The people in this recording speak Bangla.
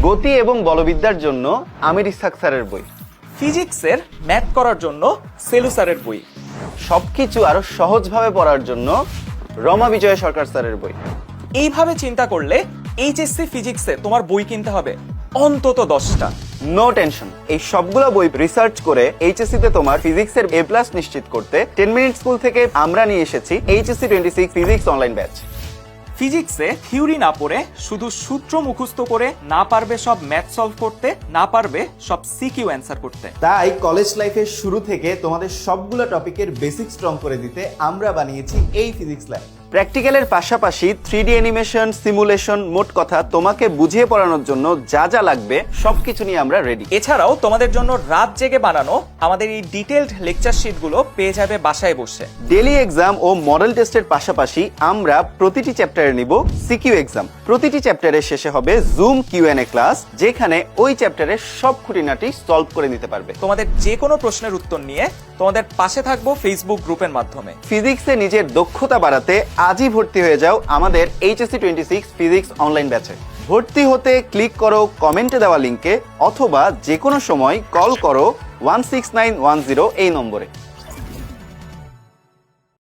গতি এবং বলবিদ্যার জন্য আমির ইসহাক স্যারের বই। ফিজিক্সের ম্যাথ করার জন্য সেলু স্যারের বই। সবকিছু আরো সহজভাবে পড়ার জন্য রমা বিজয় সরকার স্যারের বই। এইভাবে চিন্তা করলে এইচএসসি ফিজিক্সে তোমার বই কিনতে হবে অন্তত 10টা। নো টেনশন, এই সবগুলো বই রিসার্চ করে এইচএসসি তে তোমার ফিজিক্সের A+ নিশ্চিত করতে 10 মিনিট স্কুল থেকে আমরা নিয়ে এসেছি HSC 26 ফিজিক্স অনলাইন ব্যাচ। ফিজিক্সে থিওরি না পড়ে শুধু সূত্র মুখস্থ করে না পারবে সব ম্যাথ সলভ করতে, না পারবে সব সিকিউ অ্যান্সার করতে। তাই কলেজ লাইফের শুরু থেকে তোমাদের সবগুলো টপিকের বেসিক স্ট্রং করে দিতে আমরা বানিয়েছি এই ফিজিক্স ল্যাব। প্র্যাকটিক্যালের পাশাপাশি 3D অ্যানিমেশন, সিমুলেশন, মোট কথা তোমাকে বুঝিয়ে পড়ানোর জন্য যা যা লাগবে সবকিছু নিয়ে আমরা রেডি। এছাড়াও তোমাদের জন্য রাত জেগে বানানো আমাদের এই ডিটেইলড লেকচার শিটগুলো পেয়ে যাবে বাসায় বসে। ডেইলি এক্সাম ও মডেল টেস্টের পাশাপাশি আমরা প্রতিটি চ্যাপ্টারে নিব সিকিউ এক্সাম। প্রতিটি চ্যাপ্টারের শেষে হবে জুম Q&A ক্লাস, যেখানে ওই চ্যাপ্টারের সব খুঁটিনাটি সলভ করে নিতে পারবে। তোমাদের যে কোনো প্রশ্নের উত্তর নিয়ে তোমাদের পাশে থাকবো ফেসবুক গ্রুপের মাধ্যমে। ফিজিক্সে নিজের দক্ষতা বাড়াতে আজই ভর্তি হয়ে যাও আমাদের HSC 26 ফিজিক্স অনলাইন ব্যাচে। ভর্তি হতে ক্লিক করো কমেন্টে দেওয়া লিংকে, অথবা যে কোনো সময় কল করো 16910 এই নম্বরে।